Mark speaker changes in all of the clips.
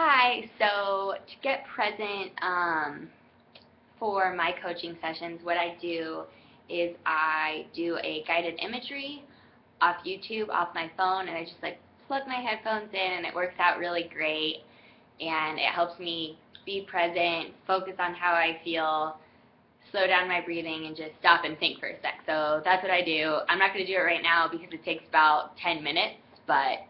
Speaker 1: Hi, so to get present for my coaching sessions, what I do is I do a guided imagery off YouTube, off my phone, and I just like plug my headphones in and it works out really great, and it helps me be present, focus on how I feel, slow down my breathing, and just stop and think for a sec. So that's what I do. I'm not going to do it right now because it takes about 10 minutes, but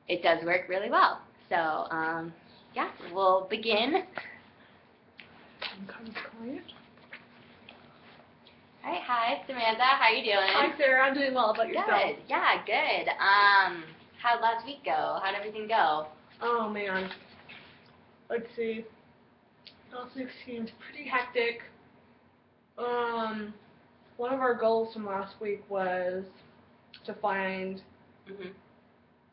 Speaker 1: it does work really well. So, yeah, we'll begin. All right, hi, Samantha. How you doing?
Speaker 2: Hi, Sarah. I'm doing well. How about yourself?
Speaker 1: Good. Yeah, good. How'd last week go? How'd everything go?
Speaker 2: Oh, man. Let's see. Last week seemed pretty hectic. One of our goals from last week was to find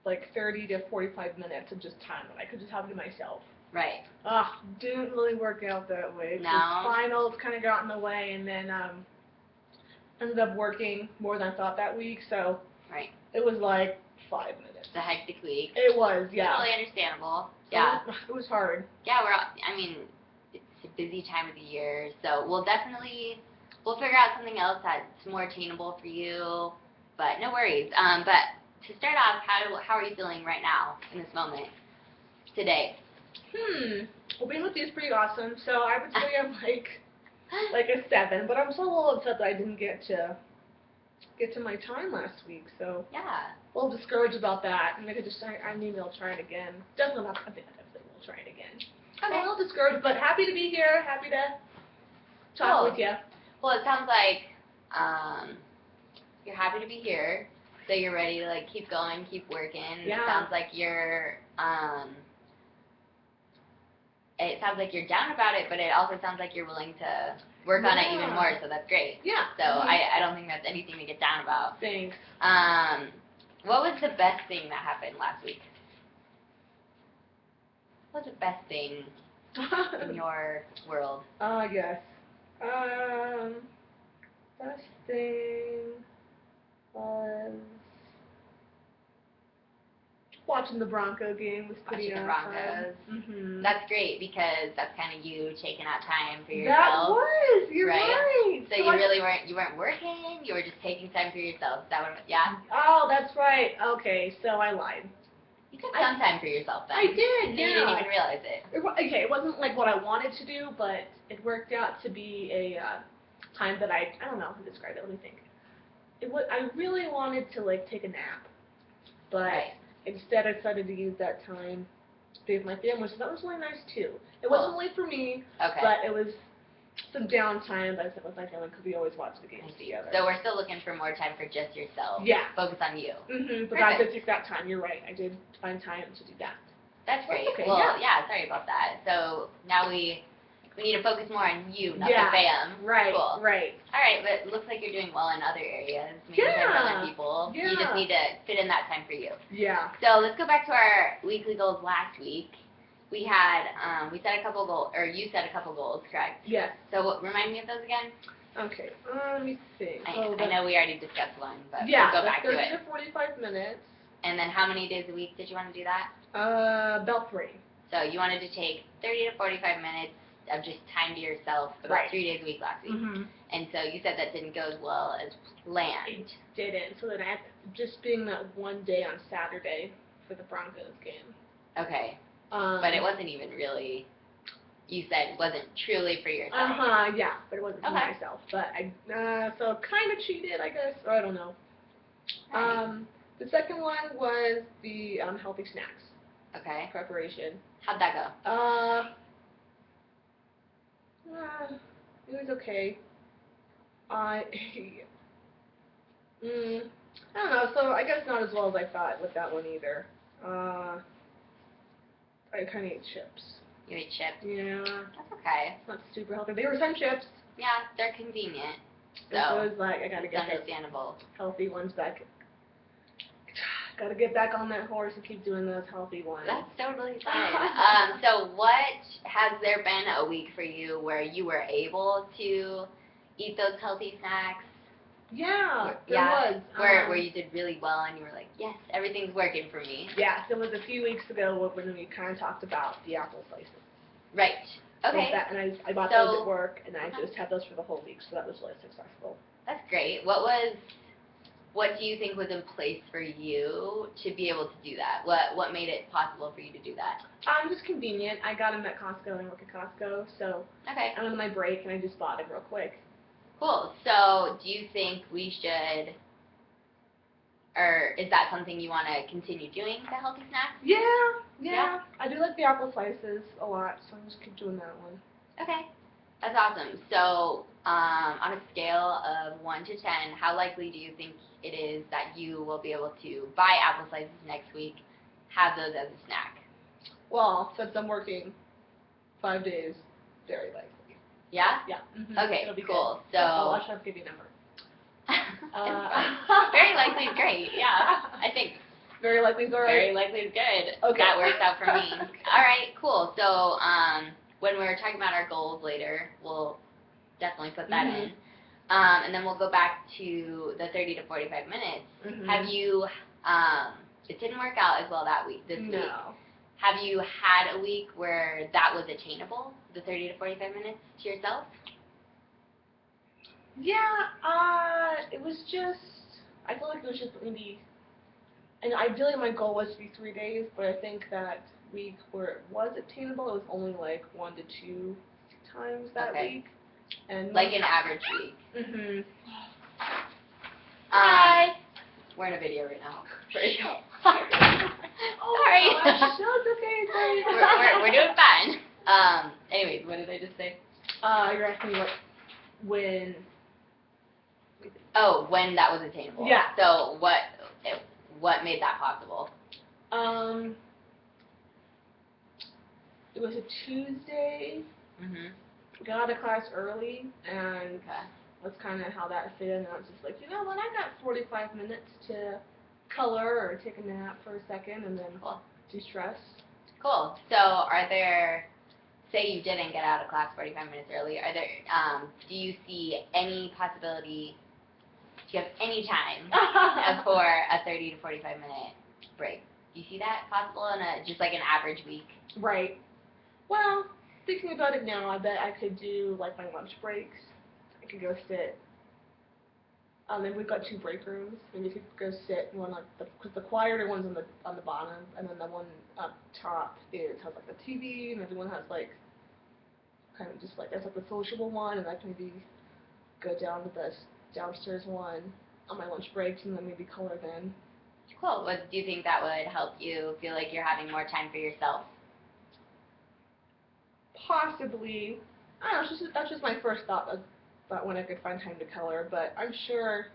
Speaker 2: like 30 to 45 minutes of just time that I could just have to myself.
Speaker 1: Right.
Speaker 2: Didn't really work out that way.
Speaker 1: No.
Speaker 2: Finals kind of got in the way, and then ended up working more than I thought that week, so
Speaker 1: right.
Speaker 2: It was like 5 minutes.
Speaker 1: It's a hectic week.
Speaker 2: It was, yeah.
Speaker 1: Totally understandable. Yeah.
Speaker 2: It was hard.
Speaker 1: Yeah, it's a busy time of the year, so we'll figure out something else that's more attainable for you, but no worries. But to start off, how are you feeling right now in this moment today?
Speaker 2: Well, being with you is pretty awesome. So I would say I'm like a 7, but I'm still a little upset that I didn't get to my time last week. So
Speaker 1: yeah,
Speaker 2: a little discouraged about that. And maybe I'll try it again. Definitely not. I think I definitely will try it again.
Speaker 1: Okay.
Speaker 2: I'm a little discouraged, but happy to be here. Happy to talk with you.
Speaker 1: Well, it sounds like you're happy to be here. So you're ready to like keep going, keep working.
Speaker 2: Yeah.
Speaker 1: It sounds like you're down about it, but it also sounds like you're willing to work on it even more, so that's great.
Speaker 2: Yeah.
Speaker 1: So I don't think that's anything to get down about.
Speaker 2: Thanks.
Speaker 1: What was the best thing that happened last week? What was the best thing in your world?
Speaker 2: Yes. Best thing was watching the Bronco game. Was pretty
Speaker 1: awesome. Watching the Broncos. That's great because that's kind of you taking out time for yourself.
Speaker 2: That was. You're right.
Speaker 1: So you weren't working. You were just taking time for yourself. That one, yeah.
Speaker 2: Oh, that's right. Okay, so I lied.
Speaker 1: You took some time for yourself then.
Speaker 2: I did. Yeah.
Speaker 1: You didn't even realize it.
Speaker 2: Okay, it wasn't like what I wanted to do, but it worked out to be a time that I don't know how to describe it. Let me think. I really wanted to like take a nap, but instead I decided to use that time to be with my family, so that was really nice too. It wasn't late for me, but it was some downtime that I spent with my family because we always watch the games together.
Speaker 1: So we're still looking for more time for just yourself.
Speaker 2: Yeah.
Speaker 1: Focus on you.
Speaker 2: But I did take that time. You're right. I did find time to do that.
Speaker 1: That's great.
Speaker 2: Okay,
Speaker 1: well, yeah, sorry about that. So now we need to focus more on you, not the fam.
Speaker 2: Right.
Speaker 1: Cool.
Speaker 2: Right.
Speaker 1: All right, but it looks like you're doing well in other areas. Maybe for other people.
Speaker 2: Yeah.
Speaker 1: You just need to fit in that time for you.
Speaker 2: Yeah.
Speaker 1: So let's go back to our weekly goals last week. We had we set a couple goals, or you set a couple goals, correct?
Speaker 2: Yes.
Speaker 1: So remind me of those again.
Speaker 2: Okay. Let me see.
Speaker 1: I know we already discussed one, but
Speaker 2: yeah,
Speaker 1: we'll go back to it.
Speaker 2: 30 to 45 minutes.
Speaker 1: And then how many days a week did you want to do that?
Speaker 2: About 3.
Speaker 1: So you wanted to take 30 to 45 minutes of just time to yourself about 3 days a week last week. And so you said that didn't go as well as planned.
Speaker 2: It didn't. So then I had just being that one day on Saturday for the Broncos game.
Speaker 1: Okay. But it wasn't even really, you said, wasn't truly for yourself.
Speaker 2: Yeah, but it wasn't for myself. But so kind of cheated, I guess. Or I don't know. The second one was the healthy snacks.
Speaker 1: Okay.
Speaker 2: Preparation.
Speaker 1: How'd that go?
Speaker 2: It was okay. I don't know. So I guess not as well as I thought with that one either. I kind of ate chips.
Speaker 1: You ate chips?
Speaker 2: Yeah.
Speaker 1: That's okay.
Speaker 2: It's not super healthy. They were Sun chips.
Speaker 1: Yeah, they're convenient. So
Speaker 2: it was like I gotta get
Speaker 1: understandable.
Speaker 2: Healthy ones back. Gotta get back on that horse and keep doing those healthy ones.
Speaker 1: That's totally fine. So has there been a week for you where you were able to eat those healthy snacks?
Speaker 2: Yeah, there
Speaker 1: Yeah,
Speaker 2: was.
Speaker 1: where you did really well and you were like, yes, everything's working for me.
Speaker 2: Yes, it was a few weeks ago when we kind of talked about the apple slices.
Speaker 1: Right. Okay.
Speaker 2: So and I bought those at work, and I just had those for the whole week, so that was really successful.
Speaker 1: That's great. What do you think was in place for you to be able to do that? What made it possible for you to do that?
Speaker 2: Just convenient. I got them at Costco, and I work at Costco, so
Speaker 1: Okay.
Speaker 2: I'm on my break, and I just bought it real quick.
Speaker 1: Cool. So do you think we should, or is that something you want to continue doing, the healthy snacks?
Speaker 2: Yeah. I do like the apple slices a lot, so I'm just keep doing that one.
Speaker 1: Okay. That's awesome. So on a scale of 1 to 10, how likely do you think it is that you will be able to buy apple slices next week, have those as a snack?
Speaker 2: Well, since I'm working 5 days, very likely.
Speaker 1: Yeah?
Speaker 2: Yeah. Mm-hmm.
Speaker 1: Okay,
Speaker 2: it'll be
Speaker 1: cool.
Speaker 2: Good.
Speaker 1: So
Speaker 2: I'll try to give you a number.
Speaker 1: Very likely is great. Yeah, I think
Speaker 2: very likely is all right.
Speaker 1: Very likely is good.
Speaker 2: Okay.
Speaker 1: That works out for me. All right, cool. So when we're talking about our goals later, we'll definitely put that in. And then we'll go back to the 30 to 45 minutes. Have you, it didn't work out as well this week. Have you had a week where that was attainable, the 30 to 45 minutes to yourself?
Speaker 2: Yeah, it was just, I feel like it was just maybe, and ideally my goal was to be 3 days, but I think that week where it was attainable, it was only like 1 to 2 times that week. And
Speaker 1: like an average week.
Speaker 2: Hi.
Speaker 1: We're in a video right now.
Speaker 2: Sorry.
Speaker 1: Sorry.
Speaker 2: No, it's okay. Sorry.
Speaker 1: We're doing fine. Anyways, what did I just say?
Speaker 2: You're asking me when.
Speaker 1: Oh, when that was attainable.
Speaker 2: Yeah.
Speaker 1: So what made that possible?
Speaker 2: It was a Tuesday. Got out of class early, and that's kind of how that fit in. And I was just like, you know what, I got 45 minutes to color or take a nap for a second and then de-stress. Cool.
Speaker 1: So are there, say you didn't get out of class 45 minutes early, are there, do you see any possibility, do you have any time for a 30 to 45 minute break? Do you see that possible in just like an average week?
Speaker 2: Right. Well, thinking about it now, I bet I could do like my lunch breaks. I could go sit. Then we've got 2 break rooms. Maybe you could go sit in one like because the quieter one's on the bottom, and then the one up top has like the TV, and everyone has like kind of just like that's like the sociable one, and I can maybe go down to the downstairs one on my lunch breaks, and then maybe color then.
Speaker 1: Cool. Do you think that would help you feel like you're having more time for yourself?
Speaker 2: Possibly. I don't know, that's just my first thought about when I could find time to color, but I'm sure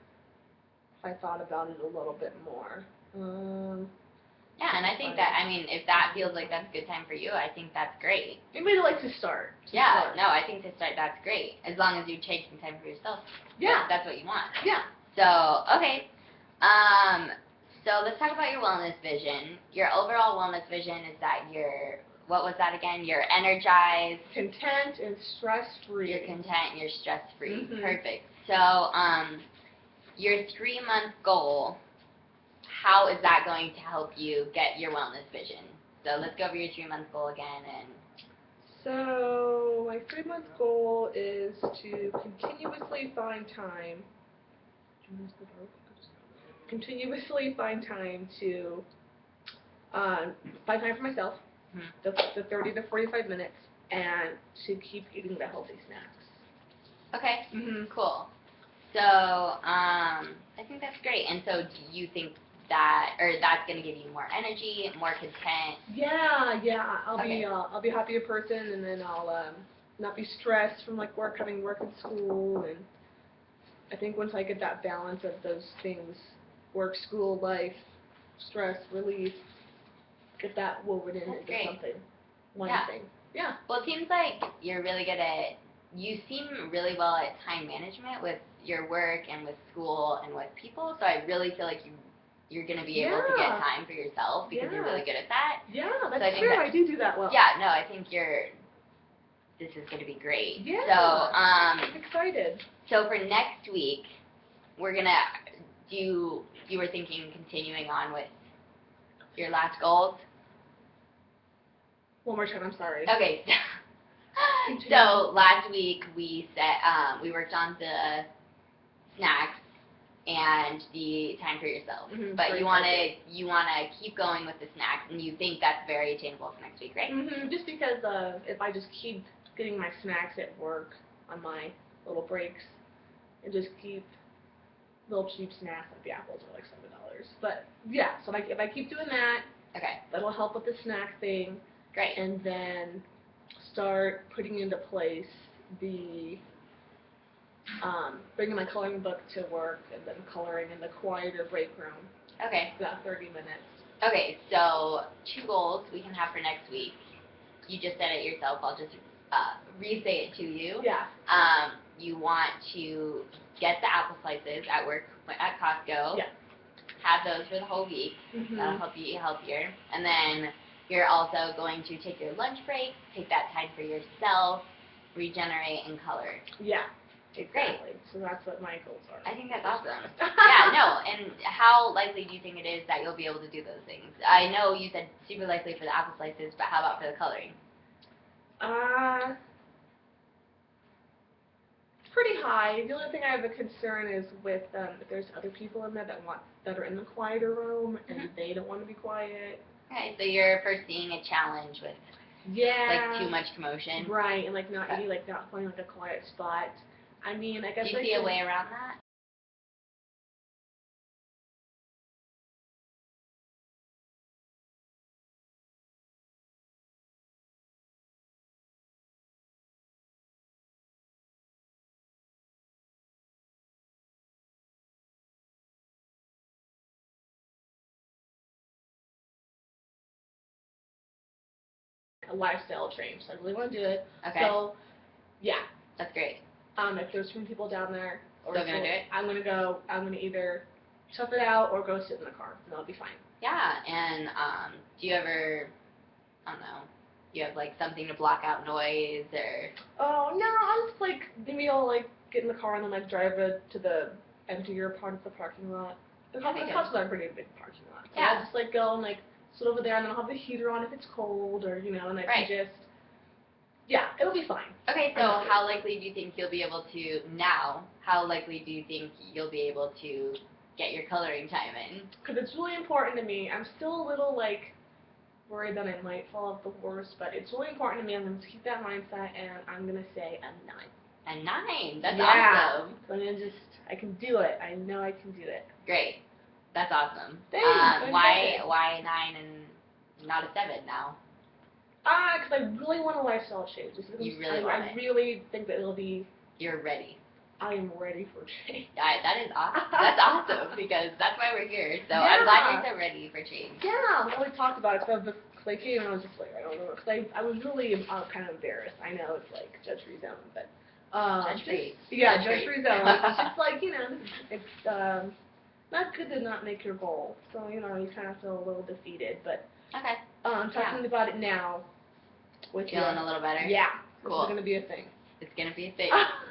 Speaker 2: if I thought about it a little bit more.
Speaker 1: Yeah, and I think that, I mean, if that feels like that's a good time for you, I think that's great.
Speaker 2: Maybe like to start.
Speaker 1: No, I think to start, that's great. As long as you're taking time for yourself.
Speaker 2: Yeah.
Speaker 1: That's what you want.
Speaker 2: Yeah.
Speaker 1: So, okay. So let's talk about your wellness vision. Your overall wellness vision is that what was that again? You're energized.
Speaker 2: Content and stress-free.
Speaker 1: You're content and you're stress-free. Perfect. So, your 3-month goal, how is that going to help you get your wellness vision? So let's go over your 3-month goal again.
Speaker 2: So my 3-month goal is to continuously find time to find time for myself, the 30 to 45 minutes, and to keep eating the healthy snacks.
Speaker 1: Okay, cool. So I think that's great. And so do you think that's going to give you more energy, more content?
Speaker 2: Yeah. I'll be a happier person, and then I'll not be stressed from like having work and school. And I think once I get that balance of those things, work, school, life, stress, relief, get that woven into something, one thing. Yeah.
Speaker 1: Well, it seems like you're really good at. You seem really well at time management with your work and with school and with people. So I really feel like you're going to be able to get time for yourself because you're really good at that.
Speaker 2: Yeah, that's true. I do that well.
Speaker 1: Yeah, no, I think this is going to be great.
Speaker 2: Yeah.
Speaker 1: So,
Speaker 2: I'm excited.
Speaker 1: So for next week, we're gonna do. You were thinking continuing on with your last goals.
Speaker 2: One more time, I'm sorry.
Speaker 1: Okay. So last week we we worked on the snacks and the time for yourself. But you wanna keep going with the snacks, and you think that's very attainable for next week, right?
Speaker 2: Just because if I just keep getting my snacks at work on my little breaks, and just keep little cheap snacks, like the apples are like $7. But yeah, so if I keep doing that,
Speaker 1: okay,
Speaker 2: that'll help with the snack thing.
Speaker 1: Great.
Speaker 2: And then start putting into place the bringing my coloring book to work and then coloring in the quieter break room.
Speaker 1: Okay.
Speaker 2: About 30 minutes.
Speaker 1: Okay, so 2 goals we can have for next week. You just said it yourself. I'll just re-say it to you.
Speaker 2: Yeah.
Speaker 1: You want to get the apple slices at work at Costco.
Speaker 2: Yeah.
Speaker 1: Have those for the whole week. That'll help you eat healthier. And then you're also going to take your lunch break, take that time for yourself, regenerate, and color.
Speaker 2: Yeah. Exactly.
Speaker 1: Great.
Speaker 2: So that's what my goals are.
Speaker 1: I think that's awesome. Yeah, no, and how likely do you think it is that you'll be able to do those things? I know you said super likely for the apple slices, but how about for the coloring?
Speaker 2: Pretty high. The only thing I have a concern is with if there's other people in there that are in the quieter room and they don't want to be quiet.
Speaker 1: Okay, so you're foreseeing a challenge with like too much commotion.
Speaker 2: Right, and like not finding like a quiet spot. I mean, I guess
Speaker 1: do you see a way around that?
Speaker 2: A lifestyle change, so I really want to do it.
Speaker 1: Okay.
Speaker 2: So, yeah.
Speaker 1: That's great.
Speaker 2: If there's 2 people down there,
Speaker 1: Still gonna do it?
Speaker 2: I'm gonna either tough it out or go sit in the car, and that'll be fine.
Speaker 1: Yeah, and do you ever, I don't know, you have like something to block out noise or?
Speaker 2: Oh no, I'll just like maybe I'll like get in the car and then like drive it to the emptier part of the parking lot. The Costco's a pretty big parking lot. So
Speaker 1: Yeah.
Speaker 2: I'll just like go and like sit over there, and then I'll have the heater on if it's cold, or and I can just. Yeah, it'll be fine.
Speaker 1: Okay, so how likely do you think you'll be able to now? How likely do you think you'll be able to get your coloring time in?
Speaker 2: Because it's really important to me. I'm still a little like worried that I might fall off the horse, but it's really important to me. I'm going to keep that mindset, and I'm going to say a 9.
Speaker 1: A 9? That's awesome.
Speaker 2: So I can do it. I know I can do it.
Speaker 1: Great. That's awesome.
Speaker 2: Thanks.
Speaker 1: Why 9 and not a 7 now?
Speaker 2: Because I really want a lifestyle change.
Speaker 1: You really want it?
Speaker 2: I really think that it'll be.
Speaker 1: You're ready.
Speaker 2: I am ready for change.
Speaker 1: That is awesome. That's awesome because that's why we're here. So I'm glad you're so ready for change.
Speaker 2: Yeah, we always talked about it. Because I came and I was just like, I don't know. Because I was really kind of embarrassed. I know it's like judge-free zone, but.
Speaker 1: Judge-free.
Speaker 2: Yeah, judge-free zone. It's just like, it's not good to not make your goal. So, you kind of feel a little defeated. But.
Speaker 1: Okay.
Speaker 2: Talking about it now. With
Speaker 1: feeling a little better?
Speaker 2: Yeah.
Speaker 1: Cool.
Speaker 2: It's going to be a thing.
Speaker 1: It's going to be a thing.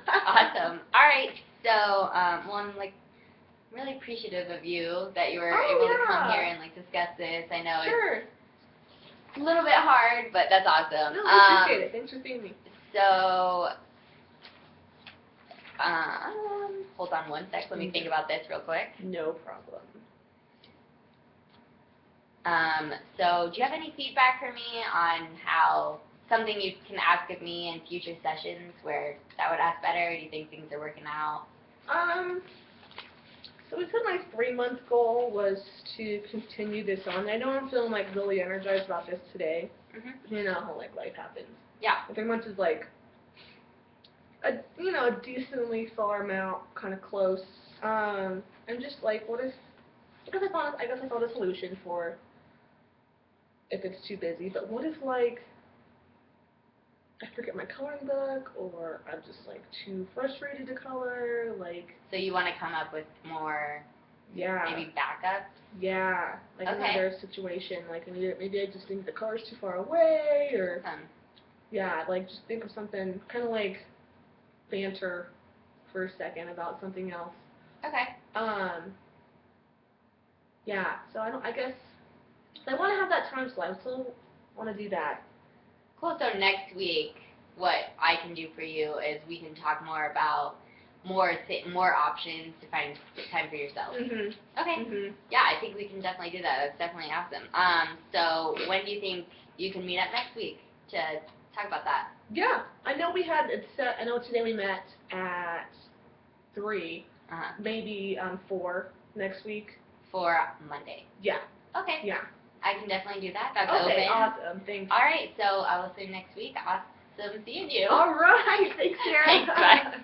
Speaker 1: Awesome. All right. So, well, I'm like really appreciative of you that you were able to come here and like discuss this. I know it's a little bit hard, but that's awesome.
Speaker 2: No, I appreciate it. Thanks for seeing me.
Speaker 1: So, hold on one sec. Let me think about this real quick.
Speaker 2: No problem.
Speaker 1: So do you have any feedback for me on how something you can ask of me in future sessions where that would ask better? Do you think things are working out?
Speaker 2: So we said my 3-month goal was to continue this on. I know I'm feeling like really energized about this today. You know how like life happens.
Speaker 1: Yeah.
Speaker 2: 3 months is like a decently far amount, kind of close. I'm just like, what if? I guess I found a solution for if it's too busy. But what if like I forget my coloring book, or I'm just like too frustrated to color, like.
Speaker 1: So you want to come up with more.
Speaker 2: Yeah.
Speaker 1: Maybe backups.
Speaker 2: Yeah. Like another situation, like maybe I just think the color's too far away, or. Yeah, like just think of something kind of like banter for a second about something else.
Speaker 1: Okay.
Speaker 2: Yeah. So I guess I want to have that time slot. I still want to do that.
Speaker 1: Cool. So next week, what I can do for you is we can talk more about more options to find time for yourself.
Speaker 2: Mhm.
Speaker 1: Okay.
Speaker 2: Mhm.
Speaker 1: Yeah, I think we can definitely do that. That's definitely awesome. So when do you think you can meet up next week to talk about that?
Speaker 2: Yeah. I know we had it set. I know today we met at 3. Maybe 4 next week.
Speaker 1: For Monday.
Speaker 2: Yeah.
Speaker 1: Okay.
Speaker 2: Yeah.
Speaker 1: I can definitely do that. That's
Speaker 2: okay,
Speaker 1: open.
Speaker 2: awesome. Thanks.
Speaker 1: All right, so I will see you next week. Awesome seeing you.
Speaker 2: All right. Thanks, Sarah.
Speaker 1: Thanks, bye.